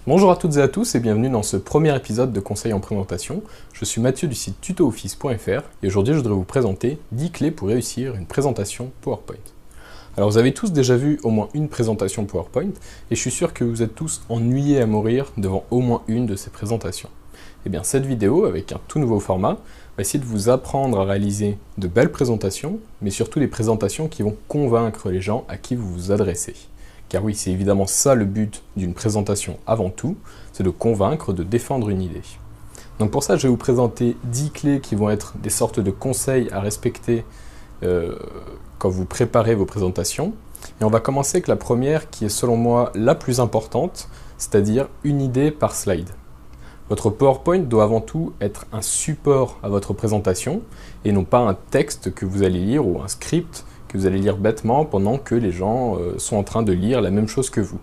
Bonjour à toutes et à tous et bienvenue dans ce premier épisode de Conseils en présentation. Je suis Mathieu du site tutooffice.fr et aujourd'hui je voudrais vous présenter 10 clés pour réussir une présentation PowerPoint. Alors vous avez tous déjà vu au moins une présentation PowerPoint et je suis sûr que vous êtes tous ennuyés à mourir devant au moins une de ces présentations. Et bien cette vidéo, avec un tout nouveau format, va essayer de vous apprendre à réaliser de belles présentations, mais surtout des présentations qui vont convaincre les gens à qui vous vous adressez. Car oui, c'est évidemment ça le but d'une présentation avant tout, c'est de convaincre, de défendre une idée. Donc pour ça, je vais vous présenter 10 clés qui vont être des sortes de conseils à respecter quand vous préparez vos présentations. Et on va commencer avec la première qui est selon moi la plus importante, c'est-à-dire une idée par slide. Votre PowerPoint doit avant tout être un support à votre présentation et non pas un texte que vous allez lire ou un script que vous allez lire bêtement pendant que les gens sont en train de lire la même chose que vous.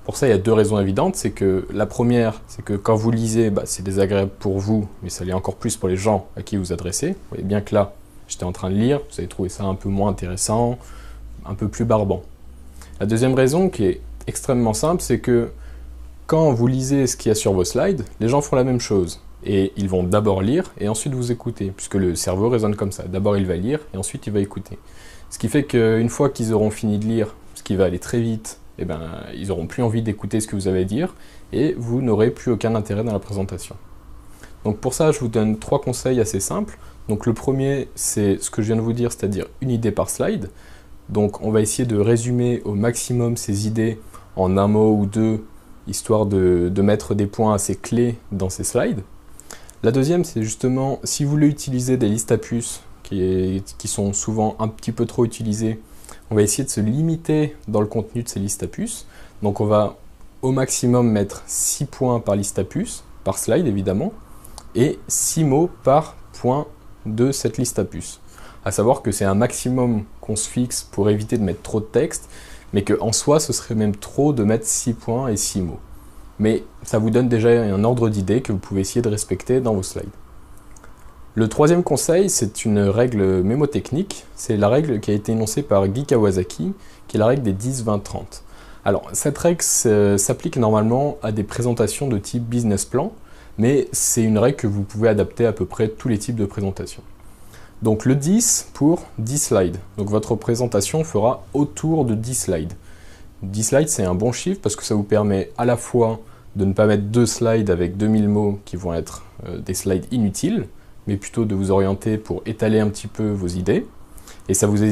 Pour ça, il y a deux raisons évidentes. C'est que la première, c'est que quand vous lisez, c'est désagréable pour vous, mais ça l'est encore plus pour les gens à qui vous adressez. Vous voyez bien que là, j'étais en train de lire, vous allez trouver ça un peu moins intéressant, un peu plus barbant. La deuxième raison, qui est extrêmement simple, c'est que quand vous lisez ce qu'il y a sur vos slides, les gens font la même chose. Et ils vont d'abord lire et ensuite vous écouter, puisque le cerveau raisonne comme ça. D'abord il va lire et ensuite il va écouter. Ce qui fait qu'une fois qu'ils auront fini de lire, ce qui va aller très vite, ils n'auront plus envie d'écouter ce que vous avez à dire et vous n'aurez plus aucun intérêt dans la présentation. Donc pour ça, je vous donne 3 conseils assez simples. Donc le premier, c'est ce que je viens de vous dire, c'est-à-dire une idée par slide. Donc on va essayer de résumer au maximum ces idées en un mot ou deux, histoire de mettre des points assez clés dans ces slides. La deuxième, c'est justement, si vous voulez utiliser des listes à puces, qui sont souvent un petit peu trop utilisées, on va essayer de se limiter dans le contenu de ces listes à puces. Donc on va au maximum mettre 6 points par liste à puces, par slide évidemment, et 6 mots par point de cette liste à puces. À savoir que c'est un maximum qu'on se fixe pour éviter de mettre trop de texte, mais qu'en soi ce serait même trop de mettre 6 points et 6 mots. Mais ça vous donne déjà un ordre d'idée que vous pouvez essayer de respecter dans vos slides. Le troisième conseil, c'est une règle mémotechnique. C'est la règle qui a été énoncée par Guy Kawasaki, qui est la règle des 10-20-30. Alors, cette règle s'applique normalement à des présentations de type business plan, mais c'est une règle que vous pouvez adapter à peu près tous les types de présentations. Donc le 10 pour 10 slides. Donc votre présentation fera autour de 10 slides. 10 slides, c'est un bon chiffre parce que ça vous permet à la fois de ne pas mettre 2 slides avec 2000 mots qui vont être des slides inutiles, mais plutôt de vous orienter pour étaler un petit peu vos idées. Et ça vous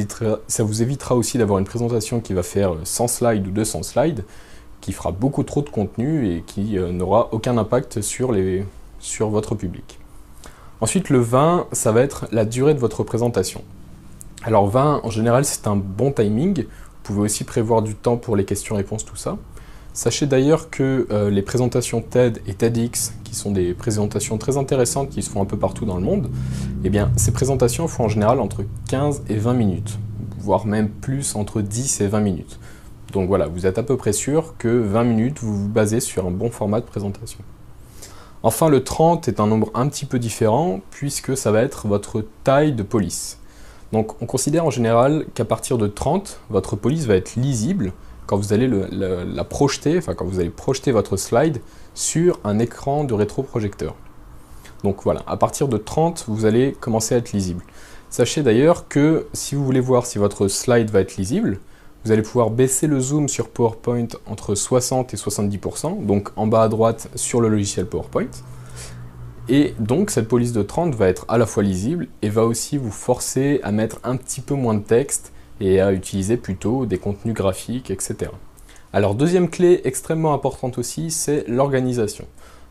évitera aussi d'avoir une présentation qui va faire 100 slides ou 200 slides, qui fera beaucoup trop de contenu et qui n'aura aucun impact sur votre public. Ensuite, le 20, ça va être la durée de votre présentation. Alors 20, en général, c'est un bon timing. Vous pouvez aussi prévoir du temps pour les questions-réponses, tout ça. Sachez d'ailleurs que les présentations TED et TEDx, qui sont des présentations très intéressantes qui se font un peu partout dans le monde, eh bien, ces présentations font en général entre 15 et 20 minutes, voire même plus entre 10 et 20 minutes. Donc voilà, vous êtes à peu près sûr que 20 minutes, vous vous basez sur un bon format de présentation. Enfin, le 30 est un nombre un petit peu différent, puisque ça va être votre taille de police. Donc on considère en général qu'à partir de 30, votre police va être lisible quand vous allez la projeter, enfin quand vous allez projeter votre slide sur un écran de rétroprojecteur. Donc voilà, à partir de 30, vous allez commencer à être lisible. Sachez d'ailleurs que si vous voulez voir si votre slide va être lisible, vous allez pouvoir baisser le zoom sur PowerPoint entre 60 et 70%, donc en bas à droite sur le logiciel PowerPoint. Et donc cette police de 30 va être à la fois lisible et va aussi vous forcer à mettre un petit peu moins de texte et à utiliser plutôt des contenus graphiques, etc. Alors deuxième clé extrêmement importante aussi, c'est l'organisation.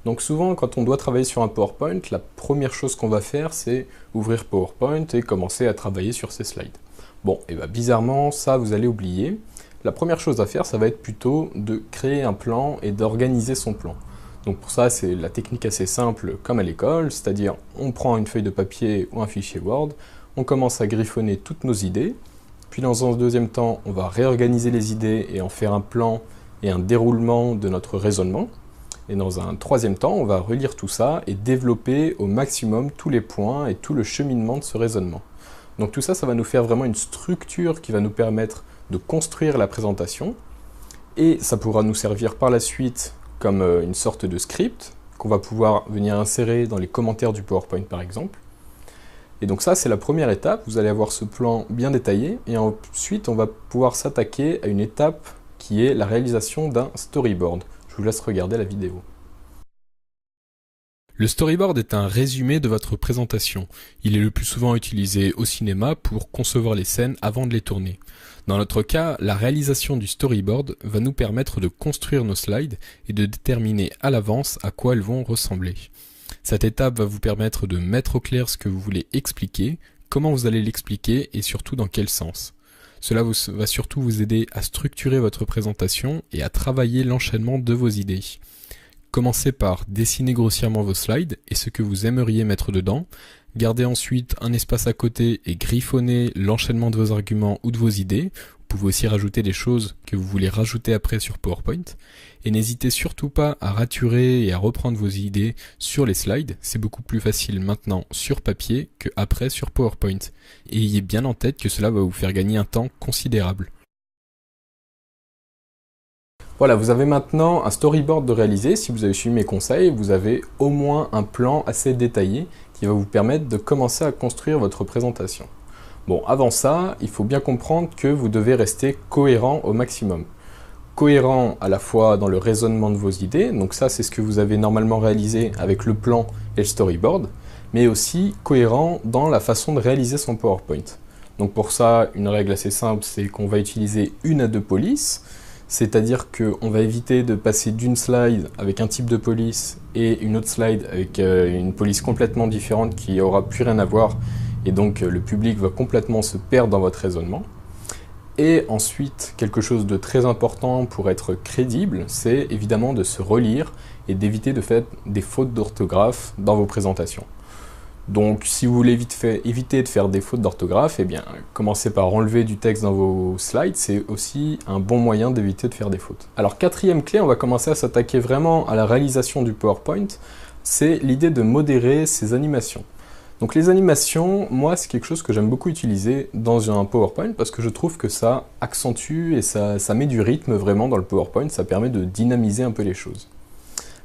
Donc souvent quand on doit travailler sur un PowerPoint, la première chose qu'on va faire c'est ouvrir PowerPoint et commencer à travailler sur ces slides. Bon, et bien bizarrement ça vous allez oublier. La première chose à faire ça va être plutôt de créer un plan et d'organiser son plan. Donc pour ça, c'est la technique assez simple comme à l'école, c'est-à-dire on prend une feuille de papier ou un fichier Word, on commence à griffonner toutes nos idées, puis dans un deuxième temps, on va réorganiser les idées et en faire un plan et un déroulement de notre raisonnement. Et dans un troisième temps, on va relire tout ça et développer au maximum tous les points et tout le cheminement de ce raisonnement. Donc tout ça, ça va nous faire vraiment une structure qui va nous permettre de construire la présentation et ça pourra nous servir par la suite comme une sorte de script qu'on va pouvoir venir insérer dans les commentaires du PowerPoint par exemple. Et donc ça, c'est la première étape. Vous allez avoir ce plan bien détaillé et ensuite, on va pouvoir s'attaquer à une étape qui est la réalisation d'un storyboard. Je vous laisse regarder la vidéo. Le storyboard est un résumé de votre présentation. Il est le plus souvent utilisé au cinéma pour concevoir les scènes avant de les tourner. Dans notre cas, la réalisation du storyboard va nous permettre de construire nos slides et de déterminer à l'avance à quoi elles vont ressembler. Cette étape va vous permettre de mettre au clair ce que vous voulez expliquer, comment vous allez l'expliquer et surtout dans quel sens. Cela va surtout vous aider à structurer votre présentation et à travailler l'enchaînement de vos idées. Commencez par dessiner grossièrement vos slides et ce que vous aimeriez mettre dedans. Gardez ensuite un espace à côté et griffonnez l'enchaînement de vos arguments ou de vos idées. Vous pouvez aussi rajouter des choses que vous voulez rajouter après sur PowerPoint. Et n'hésitez surtout pas à raturer et à reprendre vos idées sur les slides. C'est beaucoup plus facile maintenant sur papier que après sur PowerPoint. Et ayez bien en tête que cela va vous faire gagner un temps considérable. Voilà, vous avez maintenant un storyboard de réaliser. Si vous avez suivi mes conseils, vous avez au moins un plan assez détaillé qui va vous permettre de commencer à construire votre présentation. Bon, avant ça, il faut bien comprendre que vous devez rester cohérent au maximum. Cohérent à la fois dans le raisonnement de vos idées, donc ça c'est ce que vous avez normalement réalisé avec le plan et le storyboard, mais aussi cohérent dans la façon de réaliser son PowerPoint. Donc pour ça, une règle assez simple, c'est qu'on va utiliser 1 à 2 polices. C'est-à-dire qu'on va éviter de passer d'une slide avec un type de police et une autre slide avec une police complètement différente qui aura plus rien à voir et donc le public va complètement se perdre dans votre raisonnement. Et ensuite, quelque chose de très important pour être crédible, c'est évidemment de se relire et d'éviter de faire des fautes d'orthographe dans vos présentations. Donc si vous voulez éviter de faire des fautes d'orthographe, eh bien commencez par enlever du texte dans vos slides, c'est aussi un bon moyen d'éviter de faire des fautes. Alors quatrième clé, on va commencer à s'attaquer vraiment à la réalisation du PowerPoint, c'est l'idée de modérer ses animations. Donc les animations, moi c'est quelque chose que j'aime beaucoup utiliser dans un PowerPoint parce que je trouve que ça accentue et ça met du rythme vraiment dans le PowerPoint, ça permet de dynamiser un peu les choses.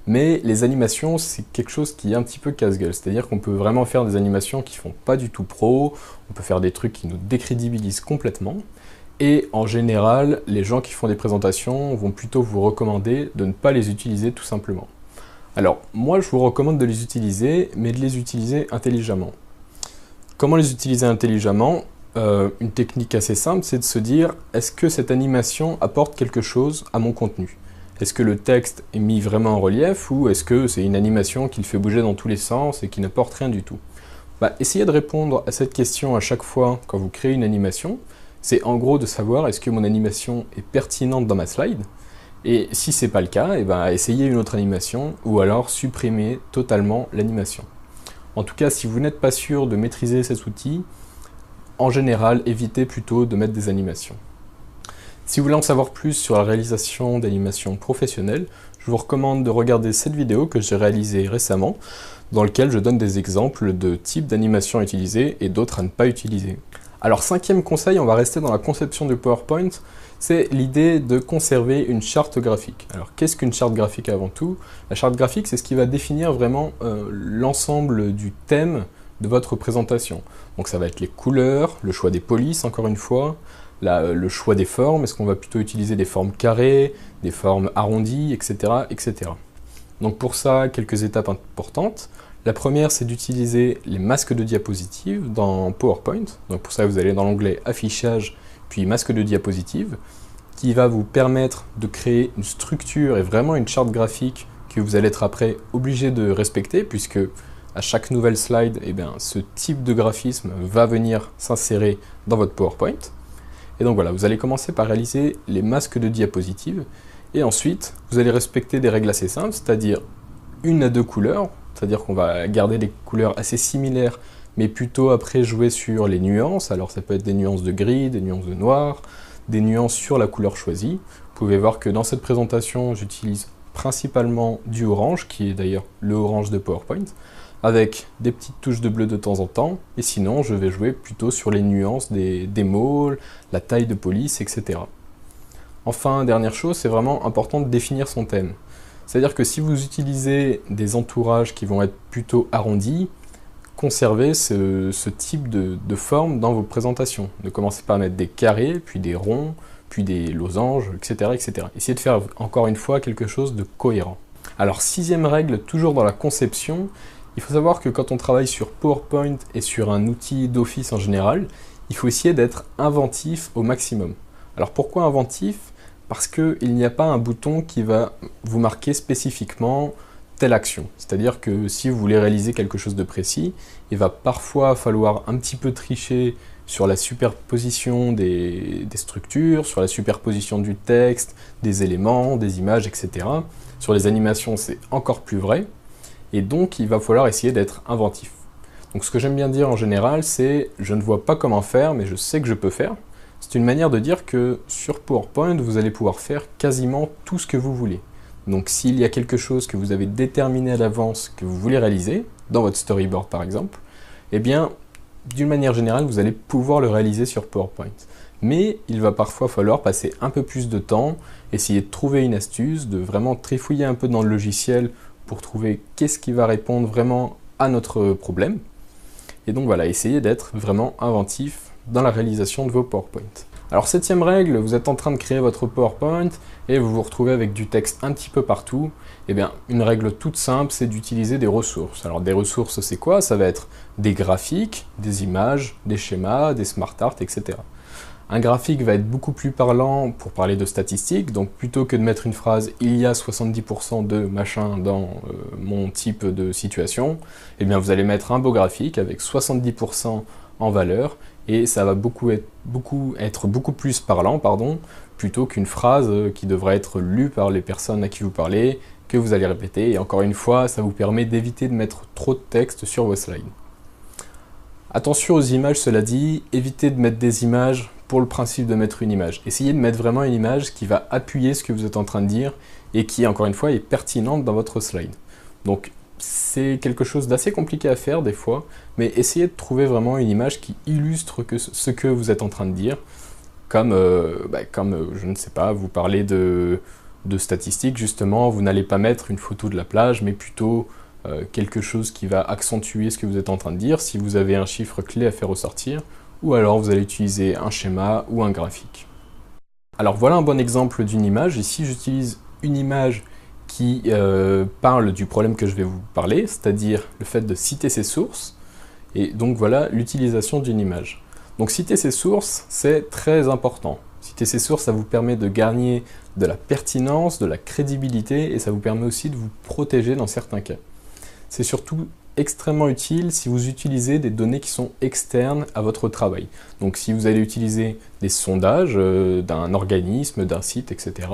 Mais les animations, c'est quelque chose qui est un petit peu casse-gueule, c'est-à-dire qu'on peut vraiment faire des animations qui font pas du tout pro, on peut faire des trucs qui nous décrédibilisent complètement, et en général, les gens qui font des présentations vont plutôt vous recommander de ne pas les utiliser tout simplement. Alors, moi je vous recommande de les utiliser, mais de les utiliser intelligemment. Comment les utiliser intelligemment ? Une technique assez simple, c'est de se dire, est-ce que cette animation apporte quelque chose à mon contenu ? Est-ce que le texte est mis vraiment en relief ou est-ce que c'est une animation qui le fait bouger dans tous les sens et qui n'apporte rien du tout ? Essayez de répondre à cette question à chaque fois quand vous créez une animation. C'est en gros de savoir est-ce que mon animation est pertinente dans ma slide ? Et si ce n'est pas le cas, essayez une autre animation ou alors supprimez totalement l'animation. En tout cas, si vous n'êtes pas sûr de maîtriser cet outil, en général, évitez plutôt de mettre des animations. Si vous voulez en savoir plus sur la réalisation d'animations professionnelles, je vous recommande de regarder cette vidéo que j'ai réalisée récemment, dans laquelle je donne des exemples de types d'animations à utiliser et d'autres à ne pas utiliser. Alors, cinquième conseil, on va rester dans la conception du PowerPoint, c'est l'idée de conserver une charte graphique. Alors, qu'est-ce qu'une charte graphique avant tout ? La charte graphique, c'est ce qui va définir vraiment l'ensemble du thème de votre présentation. Donc ça va être les couleurs, le choix des polices, encore une fois, le choix des formes, est-ce qu'on va plutôt utiliser des formes carrées, des formes arrondies, etc., etc. Donc pour ça, quelques étapes importantes. La première, c'est d'utiliser les masques de diapositives dans PowerPoint. Donc pour ça, vous allez dans l'onglet Affichage, puis Masque de diapositives, qui va vous permettre de créer une structure et vraiment une charte graphique que vous allez être après obligé de respecter, puisque à chaque nouvelle slide, ce type de graphisme va venir s'insérer dans votre PowerPoint. Et donc voilà, vous allez commencer par réaliser les masques de diapositives et ensuite vous allez respecter des règles assez simples, c'est-à-dire 1 à 2 couleurs, c'est-à-dire qu'on va garder des couleurs assez similaires mais plutôt après jouer sur les nuances. Alors ça peut être des nuances de gris, des nuances de noir, des nuances sur la couleur choisie. Vous pouvez voir que dans cette présentation, j'utilise principalement du orange, qui est d'ailleurs le orange de PowerPoint, avec des petites touches de bleu de temps en temps, et sinon je vais jouer plutôt sur les nuances des mots, la taille de police, etc. Enfin, dernière chose, c'est vraiment important de définir son thème. C'est-à-dire que si vous utilisez des entourages qui vont être plutôt arrondis, conservez ce type de forme dans vos présentations. Ne commencez pas à mettre des carrés, puis des ronds, puis des losanges, etc., etc. Essayez de faire encore une fois quelque chose de cohérent. Alors, sixième règle, toujours dans la conception, il faut savoir que quand on travaille sur PowerPoint et sur un outil d'Office en général, il faut essayer d'être inventif au maximum. Alors pourquoi inventif? Parce qu'il n'y a pas un bouton qui va vous marquer spécifiquement telle action. C'est-à-dire que si vous voulez réaliser quelque chose de précis, il va parfois falloir un petit peu tricher sur la superposition des structures, sur la superposition du texte, des éléments, des images, etc. Sur les animations, c'est encore plus vrai. Et donc, il va falloir essayer d'être inventif. Donc ce que j'aime bien dire en général, c'est « je ne vois pas comment faire, mais je sais que je peux faire ». C'est une manière de dire que sur PowerPoint, vous allez pouvoir faire quasiment tout ce que vous voulez. Donc s'il y a quelque chose que vous avez déterminé à l'avance que vous voulez réaliser, dans votre storyboard par exemple, eh bien, d'une manière générale, vous allez pouvoir le réaliser sur PowerPoint. Mais il va parfois falloir passer un peu plus de temps, essayer de trouver une astuce, de vraiment trifouiller un peu dans le logiciel pour trouver qu'est-ce qui va répondre vraiment à notre problème. Et donc voilà, essayez d'être vraiment inventif dans la réalisation de vos PowerPoint. Alors septième règle, vous êtes en train de créer votre PowerPoint et vous vous retrouvez avec du texte un petit peu partout. Eh bien, une règle toute simple, c'est d'utiliser des ressources. Alors des ressources, c'est quoi? Ça va être des graphiques, des images, des schémas, des smart art, etc. Un graphique va être beaucoup plus parlant pour parler de statistiques, donc plutôt que de mettre une phrase « il y a 70% de machin dans mon type de situation », eh bien vous allez mettre un beau graphique avec 70% en valeur, et ça va être beaucoup plus parlant, plutôt qu'une phrase qui devrait être lue par les personnes à qui vous parlez, que vous allez répéter, et encore une fois, ça vous permet d'éviter de mettre trop de texte sur vos slides. Attention aux images, cela dit, évitez de mettre des images pour le principe de mettre une image. Essayez de mettre vraiment une image qui va appuyer ce que vous êtes en train de dire et qui, encore une fois, est pertinente dans votre slide. Donc, c'est quelque chose d'assez compliqué à faire des fois, mais essayez de trouver vraiment une image qui illustre ce que vous êtes en train de dire, comme je ne sais pas, vous parlez de statistiques, justement, vous n'allez pas mettre une photo de la plage, mais plutôt quelque chose qui va accentuer ce que vous êtes en train de dire, si vous avez un chiffre clé à faire ressortir, ou alors vous allez utiliser un schéma ou un graphique. Alors voilà un bon exemple d'une image. Ici j'utilise une image qui parle du problème que je vais vous parler, c'est-à-dire le fait de citer ses sources, et donc voilà l'utilisation d'une image. Donc citer ses sources, c'est très important. Citer ses sources, ça vous permet de gagner de la pertinence, de la crédibilité, et ça vous permet aussi de vous protéger dans certains cas. C'est surtout extrêmement utile si vous utilisez des données qui sont externes à votre travail. Donc si vous allez utiliser des sondages d'un organisme, d'un site, etc.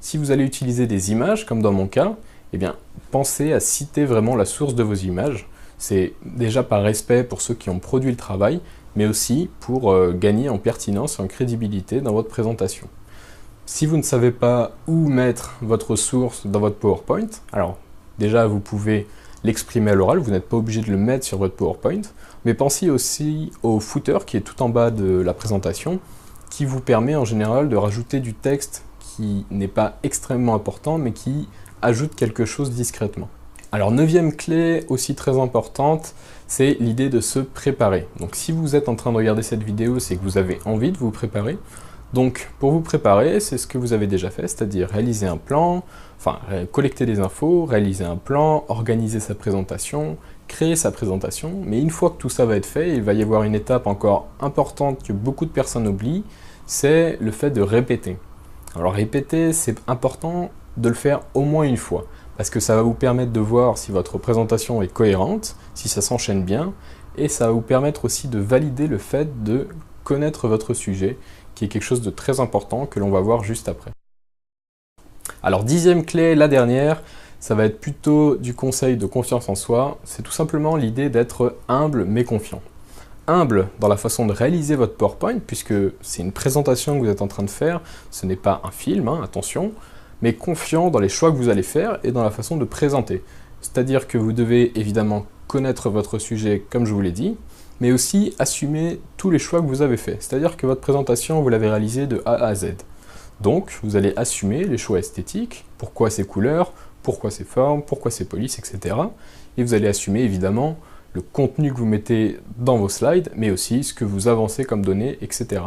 Si vous allez utiliser des images, comme dans mon cas, eh bien, pensez à citer vraiment la source de vos images. C'est déjà par respect pour ceux qui ont produit le travail, mais aussi pour gagner en pertinence et en crédibilité dans votre présentation. Si vous ne savez pas où mettre votre source dans votre PowerPoint, alors déjà vous pouvez l'exprimer à l'oral, vous n'êtes pas obligé de le mettre sur votre PowerPoint, mais pensez aussi au footer qui est tout en bas de la présentation, qui vous permet en général de rajouter du texte qui n'est pas extrêmement important, mais qui ajoute quelque chose discrètement. Alors, neuvième clé aussi très importante, c'est l'idée de se préparer. Donc si vous êtes en train de regarder cette vidéo, c'est que vous avez envie de vous préparer. Donc pour vous préparer, c'est ce que vous avez déjà fait, c'est-à-dire réaliser un plan, collecter des infos, réaliser un plan, organiser sa présentation, créer sa présentation. Mais une fois que tout ça va être fait, il va y avoir une étape encore importante que beaucoup de personnes oublient, c'est le fait de répéter. Alors répéter, c'est important de le faire au moins une fois, parce que ça va vous permettre de voir si votre présentation est cohérente, si ça s'enchaîne bien, et ça va vous permettre aussi de valider le fait de connaître votre sujet, qui est quelque chose de très important que l'on va voir juste après. Alors dixième clé, la dernière, ça va être plutôt du conseil de confiance en soi, c'est tout simplement l'idée d'être humble mais confiant. Humble dans la façon de réaliser votre PowerPoint, puisque c'est une présentation que vous êtes en train de faire, ce n'est pas un film, attention, mais confiant dans les choix que vous allez faire et dans la façon de présenter. C'est-à-dire que vous devez évidemment connaître votre sujet comme je vous l'ai dit, mais aussi assumer tous les choix que vous avez faits. C'est-à-dire que votre présentation, vous l'avez réalisée de A à Z. Donc, vous allez assumer les choix esthétiques, pourquoi ces couleurs, pourquoi c'est fort, pourquoi c'est police, etc. Et vous allez assumer évidemment le contenu que vous mettez dans vos slides, mais aussi ce que vous avancez comme données, etc.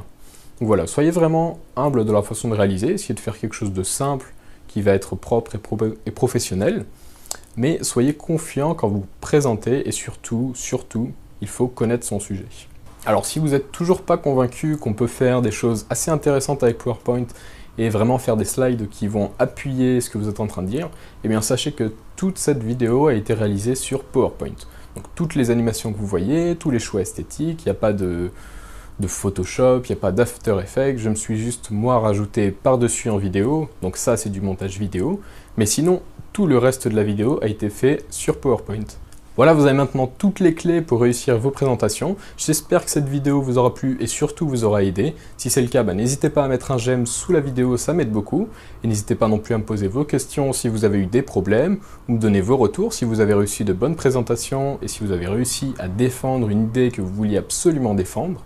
Donc voilà, soyez vraiment humble de la façon de réaliser, essayez de faire quelque chose de simple qui va être propre et professionnel, mais soyez confiant quand vous présentez et surtout, il faut connaître son sujet. Alors si vous n'êtes toujours pas convaincu qu'on peut faire des choses assez intéressantes avec PowerPoint et vraiment faire des slides qui vont appuyer ce que vous êtes en train de dire, eh bien sachez que toute cette vidéo a été réalisée sur PowerPoint. Donc toutes les animations que vous voyez, tous les choix esthétiques, il n'y a pas de Photoshop, il n'y a pas d'After Effects, je me suis juste moi rajouté par-dessus en vidéo, donc ça c'est du montage vidéo, mais sinon tout le reste de la vidéo a été fait sur PowerPoint. Voilà, vous avez maintenant toutes les clés pour réussir vos présentations. J'espère que cette vidéo vous aura plu et surtout vous aura aidé. Si c'est le cas, n'hésitez pas à mettre un j'aime sous la vidéo, ça m'aide beaucoup. Et n'hésitez pas non plus à me poser vos questions si vous avez eu des problèmes, ou me donner vos retours si vous avez réussi de bonnes présentations et si vous avez réussi à défendre une idée que vous vouliez absolument défendre.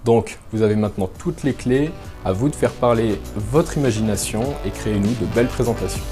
Donc, vous avez maintenant toutes les clés, à vous de faire parler votre imagination et créez-nous de belles présentations.